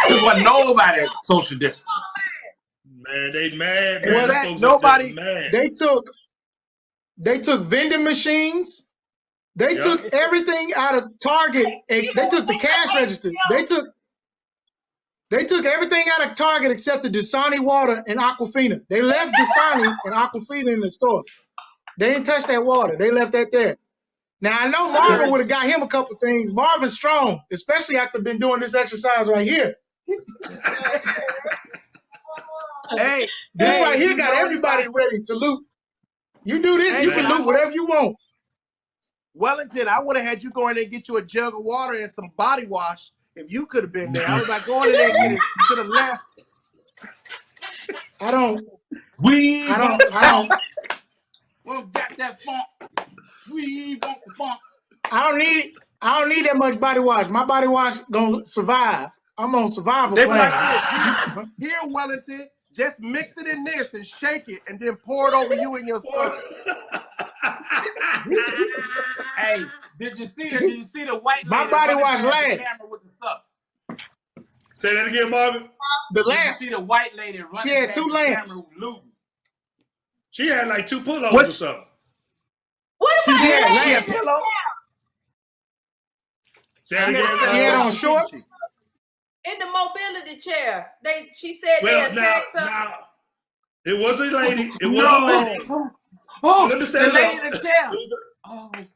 There wasn't nobody social distancing. Man, they mad. Man. Nobody. Mad. They took vending machines. They took everything out of Target. They took the cash register. They took everything out of Target except the Dasani water and Aquafina. They left Dasani and Aquafina in the store. They didn't touch that water. They left that there. Now, I know Marvin would have got him a couple things. Marvin's strong, especially after been doing this exercise right here. This right here got everybody ready to loot. You do this, you can loot whatever you want. Wellington, I would have had you go in there and get you a jug of water and some body wash. If you could have been there, I was like, going in there and get it to the left. I don't. We got that funk. We want the funk. I don't need that much body wash. My body wash gonna survive. I'm on survival plan. Like, here, Wellington, just mix it in this and shake it, and then pour it over you and your son. Hey, did you see the white lady? My body wash lasts. With the stuff? Say that again, Marvin. The lamp. Did you see the white lady running? She had 2 lamps. She had like 2 pillows or something. What about she had pillow? Say that again. She had on shorts. In the mobility chair. She said they attacked her. Now, it was a lady. It was a lady. Let me say the lady in the chair.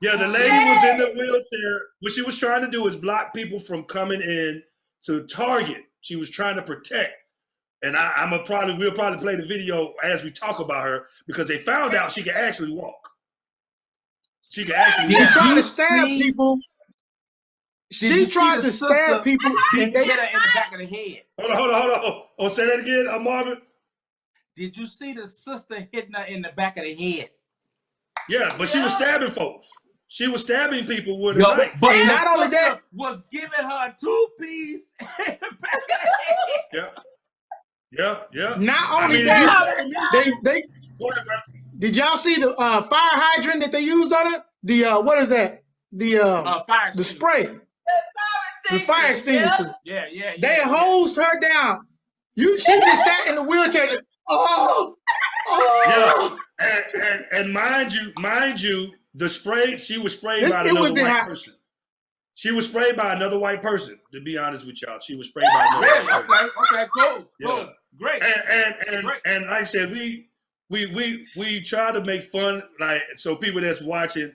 Yeah, the lady was in the wheelchair. What she was trying to do is block people from coming in to Target. She was trying to protect. And we'll probably play the video as we talk about her because they found out she can actually walk. She can actually walk. She's trying to stab people. She tried to stab people and they hit her in the back of the head. Hold on. Oh, say that again, Marvin. Did you see the sister hitting her in the back of the head? Yeah, but she was stabbing folks. She was stabbing people with a knife. But not only that, was giving her a 2-piece in the back of the head. Yeah. Not only that, did y'all see the fire hydrant that they use on it? The what is that? The spray. The fire extinguisher. Yeah. They hosed her down. She just sat in the wheelchair. Just, Yeah, and mind you, the spray. She was sprayed by another white person. She was sprayed by another white person. To be honest with y'all, she was sprayed by another white person. Okay, cool, great. And like I said, we try to make fun, like, so people that's watching,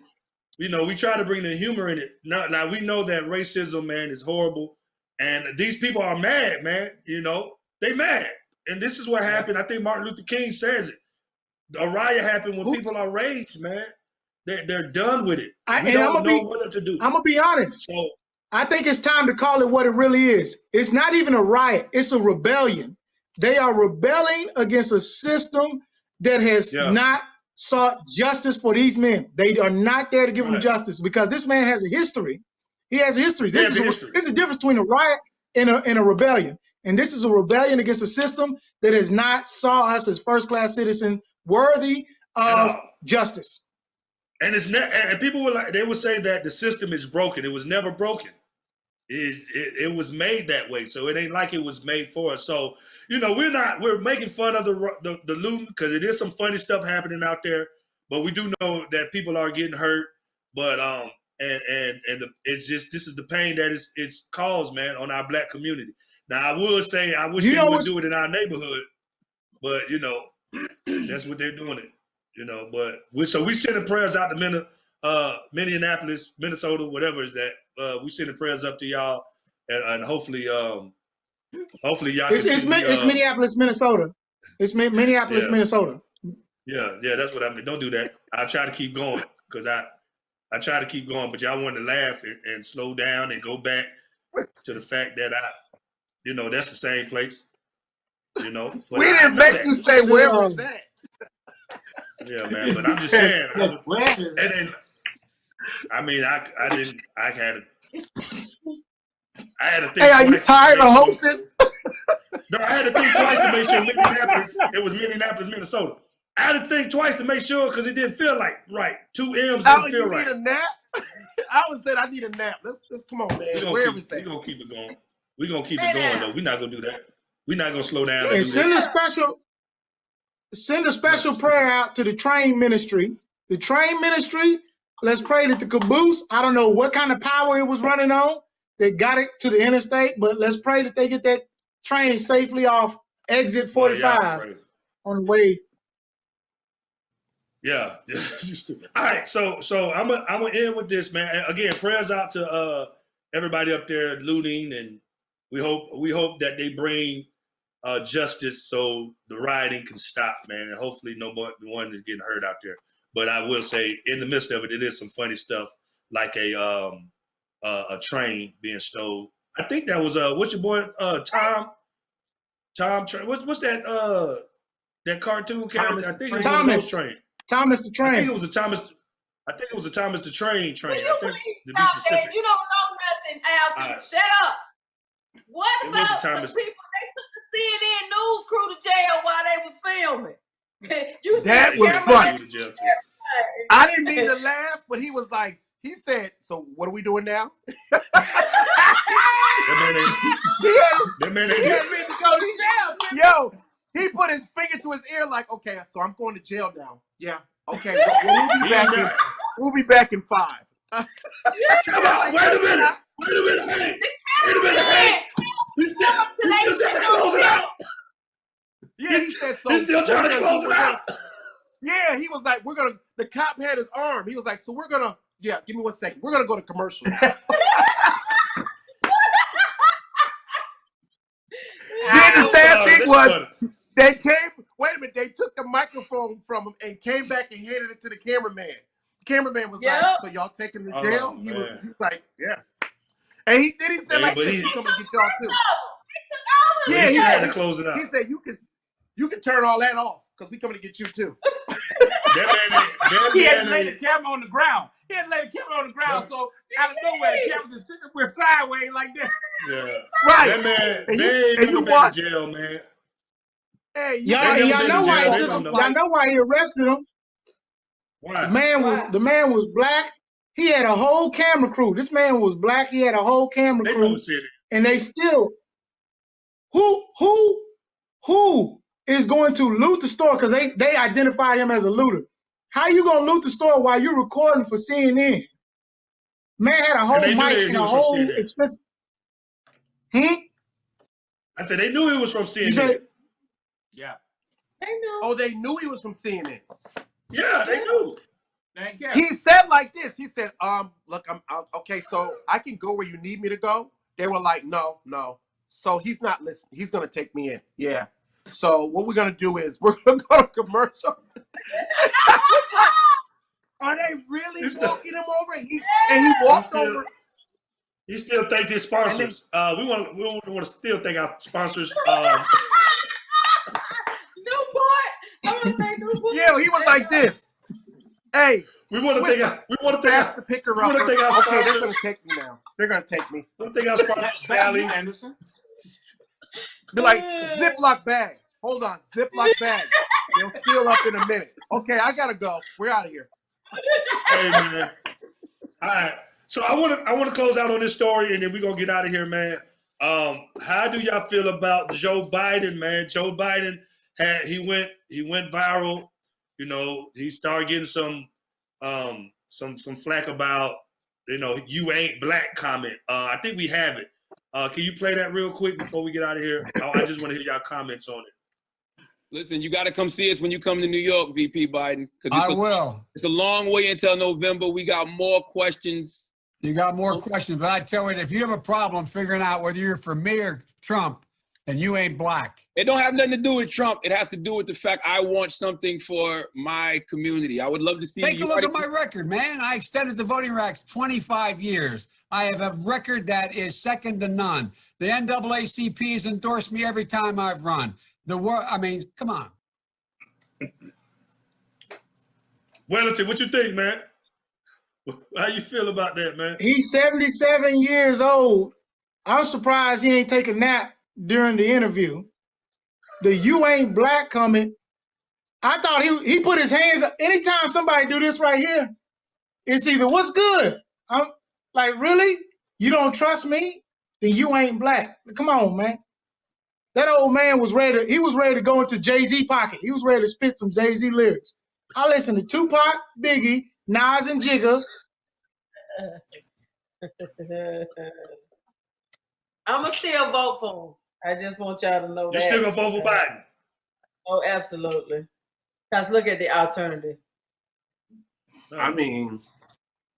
we try to bring the humor in it. Now we know that racism, man, is horrible, and these people are mad, man. They mad, and this is what happened. I think Martin Luther King says it. A riot happened when people are raged, man. They're done with it. We don't know what to do. I'm gonna be honest. So I think it's time to call it what it really is. It's not even a riot. It's a rebellion. They are rebelling against a system that has not sought justice for these men. They are not there to give them justice because this man has a history. He has a history. This is the difference between a riot and a rebellion. And this is a rebellion against a system that has not saw us as first-class citizens worthy of justice. And and people would say that the system is broken. It was never broken. It was made that way. So it ain't like it was made for us. So, we're making fun of the looting because it is some funny stuff happening out there, but we do know that people are getting hurt. But it's just, this is the pain that it's caused, man, on our Black community. Now I would say I wish they would do it in our neighborhood, but that's what they're doing it. But we sending prayers out to Minneapolis, Minnesota, whatever is that. We sending prayers up to y'all, and hopefully y'all. It's Minneapolis, Minnesota. It's Minneapolis, Minnesota. Yeah, that's what I mean. Don't do that. I try to keep going because I try to keep going, but y'all want to laugh and slow down and go back to the fact that that's the same place. But we didn't make you say where was that. Yeah, man, but I'm just saying. I had to think. Hey, are you tired of hosting? No, I had to think twice to make sure it was Minneapolis, Minnesota. I had to think twice to make sure because it didn't feel like right. 2 M's didn't feel right. You need a nap? I would say I need a nap. Let's come on, man. We're gonna keep it going. We're gonna keep it going though. We're not gonna do that. We're not gonna slow down. And send a special prayer out to the train ministry. The train ministry, let's pray that the caboose, I don't know what kind of power it was running on, they got it to the interstate, but let's pray that they get that train safely off exit 45 on the way. Yeah. All right, so I'm gonna end with this, man. Again, prayers out to everybody up there looting, and we hope that they bring justice so the rioting can stop, man, and hopefully no one is getting hurt out there. But I will say, in the midst of it, it is some funny stuff, like a train being stole. I think that was what's your boy Tom? What's that that cartoon character? I think it was Thomas Train. Thomas the Train. I think it was a Thomas the Train. Will you please stop that? You don't know nothing, Alton. Right. Shut up. What about the people? They took the CNN news crew to jail while they was filming. That was funny. I didn't mean to laugh, but he said, "So what are we doing now?" Yo, he put his finger to his ear like, "Okay, so I'm going to jail now." Yeah. Okay. We'll be back in 5. Come on, wait a minute. Hey. He's still trying to close it out. Yeah, he said so. He's still trying to close it out. Yeah, he was like, the cop had his arm. He was like, so we're gonna, give me 1 second. We're gonna go to commercial. Then the sad thing was, they took the microphone from him and came back and handed it to the cameraman. The cameraman was like, so y'all taking him to jail? He was like, yeah. And he said Yeah, like but this, he- he's coming to get y'all too. But Yeah, he he had said to close it out. He said you can turn all that off because we coming to get you too. He had to lay the camera on the ground. So out of nowhere, the camera just sitting there sideways like that. Yeah. Right. That man, And you back watch. to jail, man. Hey, Y'all know why he arrested him. Why? The man was black. He had a whole camera crew. This man was black. He had a whole camera They crew. never said it. And they still who is going to loot the store because they identified him as a looter. How you gonna loot the store while you're recording for CNN? Man had a whole mic and a whole expensive. I said they knew he was from CNN. You said, yeah. They knew. Oh, they knew he was from CNN. Yeah, they knew. He said like this. He said, look, I'm okay, so I can go where you need me to go. They were like, no. So he's not listening. He's gonna take me in. Yeah. So what we're gonna do is we're gonna go to commercial. Are they really walking him over? And he walked over. He still thanked his sponsors. We want to still thank our sponsors. Newport. Yeah, he was like this. Hey, we want to thank the picker up. Okay, they're gonna take me now. They're gonna take me. We want to thank our sponsors, Sally Anderson. Be like Ziploc bag. Hold on, Ziploc bag. They'll seal up in a minute. Okay, I gotta go. We're out of here. Hey man. All right. So I want to close out on this story, and then we're gonna get out of here, man. How do y'all feel about Joe Biden, man? Joe Biden he went viral. You know, he started getting some flack about, you ain't black comment. I think we have it. Can you play that real quick before we get out of here? I just want to hear y'all comments on it. Listen, you got to come see us when you come to New York, VP Biden. I will. It's a long way until November. We got more questions. You got more questions, but I tell you, if you have a problem figuring out whether you're for me or Trump, then you ain't black. It don't have nothing to do with Trump. It has to do with the fact I want something for my community. I would love to see. Take a look at my record, man. I extended the voting rights 25 years. I have a record that is second to none. The NAACP has endorsed me every time I've run. Come on. Wellington, what you think, man? How you feel about that, man? He's 77 years old. I'm surprised he ain't take a nap during the interview. The "you ain't black" comment. I thought he put his hands up. Anytime somebody do this right here, it's either what's good. I'm like, really? You don't trust me? Then you ain't black. Come on, man. That old man was ready. He was ready to go into Jay-Z pocket. He was ready to spit some Jay-Z lyrics. I listen to Tupac, Biggie, Nas, and Jigga. I'ma still vote for him. I just want y'all to know that. You still gonna vote for Biden? Oh, absolutely. Because look at the alternative. I mean,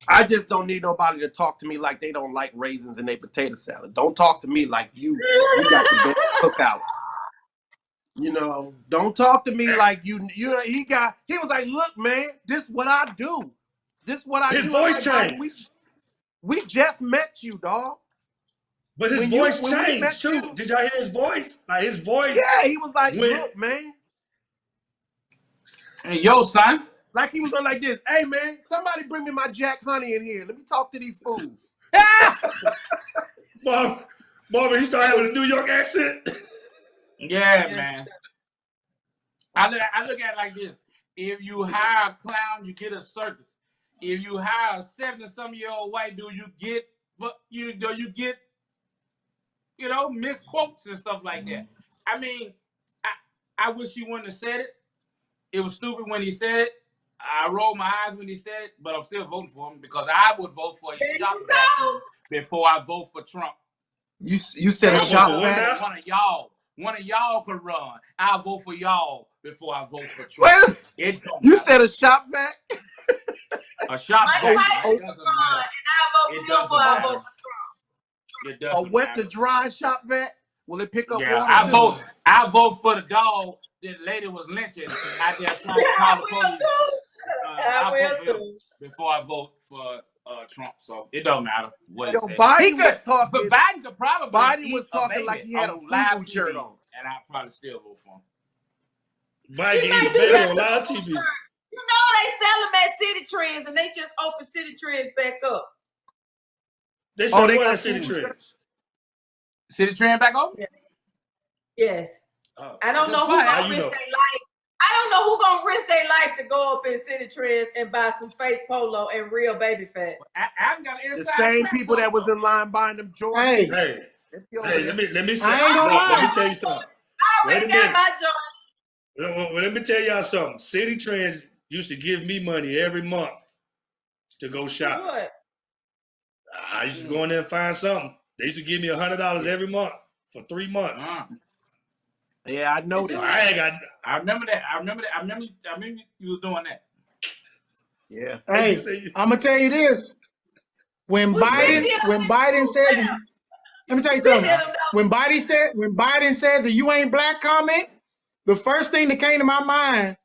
I just don't need nobody to talk to me like they don't like raisins in their potato salad. Don't talk to me like you got the best cookouts. Don't talk to me like he was like, look, man, this what I do. This what I do. His voice changed. We just met you, dog. But his voice changed too. Did y'all hear his voice? Like his voice. Yeah, he was like, look, man. Hey, yo, son. Like he was going like this. Hey, man, somebody bring me my Jack Honey in here. Let me talk to these fools. Marvin, he started having a New York accent. Yeah, man. I look at it like this. If you hire a clown, you get a circus. If you hire a 70-some-year-old white dude, you get misquotes and stuff like that. I mean, I wish he wouldn't have said it. It was stupid when he said it. I rolled my eyes when he said it, but I'm still voting for him because I would vote for a shop vac before I vote for Trump. You said a shop vac? One of y'all could run. I'll vote for y'all before I vote for Trump. You said a shop vac? A shop vac. And I vote for Trump. It doesn't a wet matter. to dry shop vac? Will it pick up water? I vote for the dog that lady was lynching out there trying to call the police. I will too. Before I vote for Trump, so it don't matter what Yo, he said. Biden was talking. But Biden could probably Biden was talking like he had a live FUBU shirt on. and I'd probably still vote for him. Biden He might is do better that. on live TV. You know they sell them at City Trends, and they just open City Trends back up. They sell they what got at City FUBU Trends? City Trend back open? Yes. Oh. I don't know who gonna risk their life. I don't know who gonna risk their life to go up in City Trends and buy some fake polo and real baby fat. I got The same people that was in line buying them Jordans. Hey, let me say. I ain't gonna lie. Let me tell you something. I already got my Jordans. Well, let me tell y'all something. City Trends used to give me money every month to go shop. What? I used to go in there and find something. They used to give me $100 every month for 3 months. Yeah, I know that. I remember that. I remember you was doing that. Yeah. Hey, I'm gonna tell you this. When Biden said, let me tell you something. When Biden said the "you ain't black" comment, the first thing that came to my mind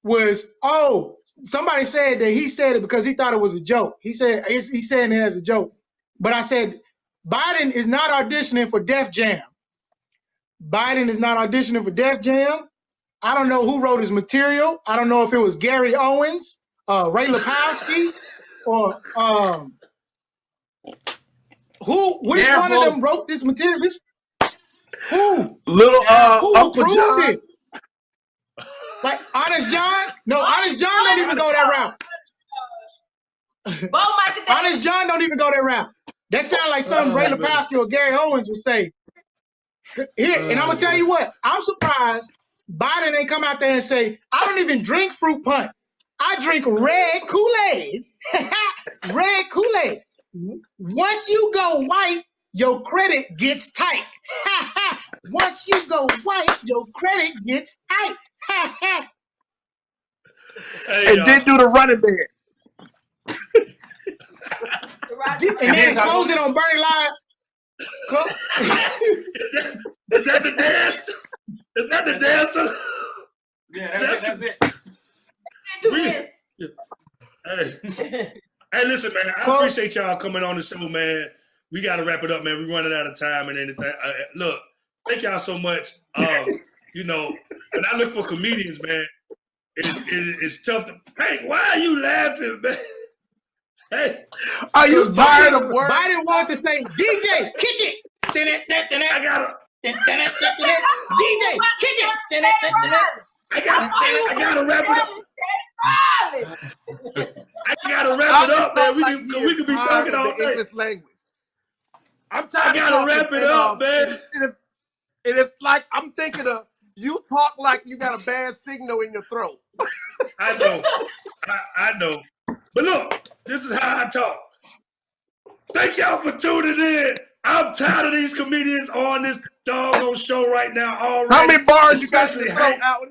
was, oh, somebody said that he said it because he thought it was a joke. He said he's saying it as a joke. But I said, Biden is not auditioning for Def Jam. Biden is not auditioning for Def Jam. I don't know who wrote his material. I don't know if it was Gary Owens, Ray Lapowski, or which one of them wrote this material? Who? Who Uncle John. it? Like Honest John? No, Honest John don't even go that route. Honest John don't even go that route. That sounds like something Ray Lapowski or Gary Owens would say. Here, and I'm gonna tell you what, I'm surprised Biden ain't come out there and say, I don't even drink fruit punch. I drink red Kool-Aid. Red Kool-Aid. Once you go white, your credit gets tight. Once you go white, your credit gets tight. And then do the running man. And then close it on Bernie Live. Is that the dance? Is that the dancer? Yeah, that's it. Do this. Hey, listen, man. I appreciate y'all coming on the show, man. We got to wrap it up, man. We're running out of time and anything. Look, thank y'all so much. You know, when I look for comedians, man, it's tough to. Hank, why are you laughing, man? Hey, are you tired of work? Biden wants to say, DJ, kick it. I gotta. DJ, kick it. I gotta wrap it up. I gotta wrap it up, man. We can be talking all day. English language. I'm tired. I gotta wrap it up, man. And it's like I'm thinking of you talk like you got a bad signal in your throat. I know. I know. But look, this is how I talk. Thank y'all for tuning in. I'm tired of these comedians on this doggone show right now already. How many bars you got to throw Hank, out?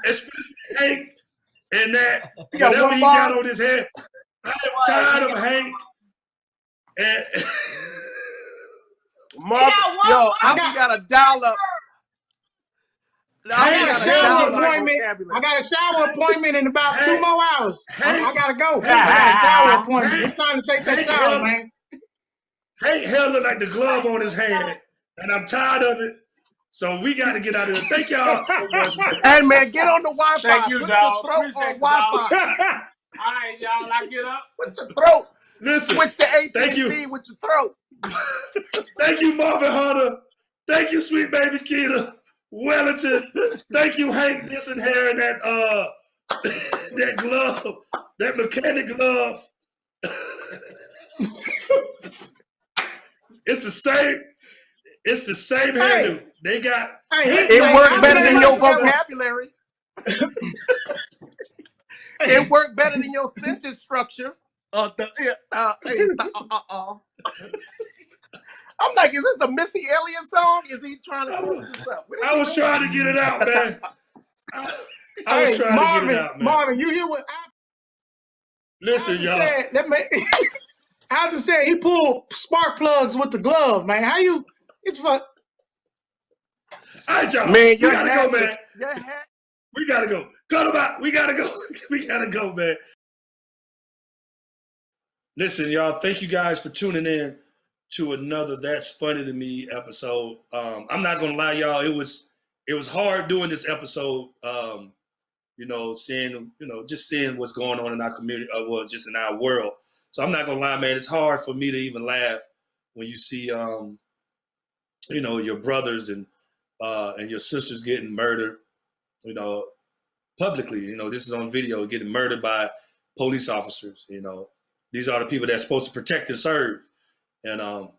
especially Hank and that got whatever one he bar? got on his head. I am tired of Hank. And Mark, yo, I got a dial up. I got a shower appointment in about 2 more hours. I gotta go. I got a shower appointment. It's time to take that shower, man. Hank held it like the glove on his hand, and I'm tired of it. So we got to get out of here. Thank y'all so much, man. Hey, man, get on the Wi-Fi. Thank you, Put dog. your throat on Wi-Fi. All right, y'all. I get up. Put your throat. Listen. Switch to Thank you. AT&T with your throat. Thank you, Marvin Hunter. Thank you, sweet baby Keita Wellington. Thank you, Hank Disenhair and that glove, that mechanic glove. It's the same. It's the same hairdo. They got. It worked better than your vocabulary. It worked better than your sentence structure. I'm like, is this a Missy Elliott song? Is he trying to close this up? I was trying to get it out, man. I was trying to get it out, man. Marvin, you hear what? Listen, y'all. Alton said he pulled spark plugs with the glove, man. How you? It's fuck. All right, y'all. Man, we gotta go, man. Your hat. We gotta go. Cut them out. We gotta go. We gotta go, man. Listen, y'all, thank you guys for tuning in to another That's Funny to Me episode. I'm not gonna lie, y'all, it was hard doing this episode. Just seeing what's going on in our community, just in our world. So I'm not gonna lie, man, it's hard for me to even laugh when you see your brothers and your sisters getting murdered, publicly. This is on video, getting murdered by police officers. These are the people that's supposed to protect and serve. And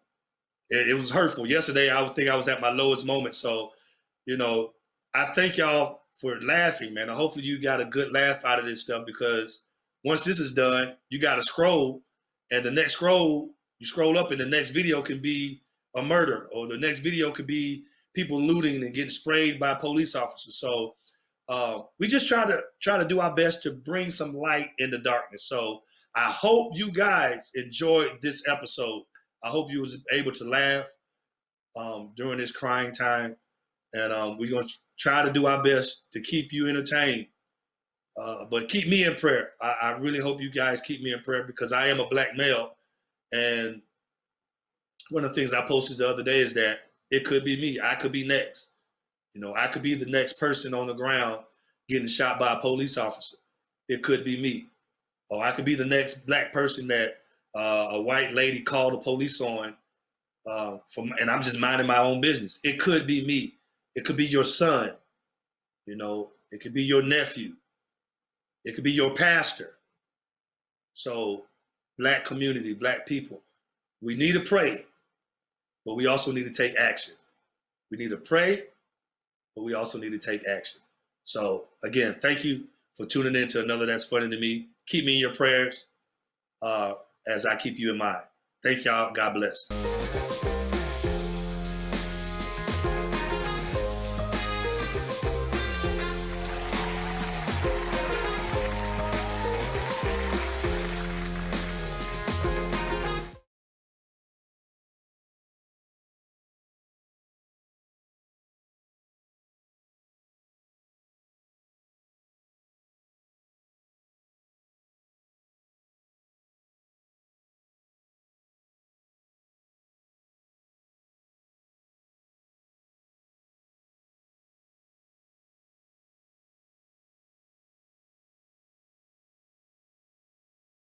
it was hurtful. Yesterday, I think I was at my lowest moment. So, I thank y'all for laughing, man. Hopefully you got a good laugh out of this stuff, because once this is done, you got to scroll, and the next scroll, you scroll up and the next video can be a murder, or the next video could be people looting and getting sprayed by police officers. So we just try to do our best to bring some light in the darkness. So I hope you guys enjoyed this episode. I hope you was able to laugh during this crying time. And we're going to try to do our best to keep you entertained. But keep me in prayer. I really hope you guys keep me in prayer, because I am a black male. And one of the things I posted the other day is that it could be me. I could be next. I could be the next person on the ground getting shot by a police officer. It could be me. Or I could be the next black person that a white lady called the police on, and I'm just minding my own business. It could be me. It could be your son. It could be your nephew. It could be your pastor. So, black community, black people, we need to pray, but we also need to take action. We need to pray, but we also need to take action. So, again, thank you for tuning in to another That's Funny to Me. Keep me in your prayers as I keep you in mind. Thank y'all. God bless.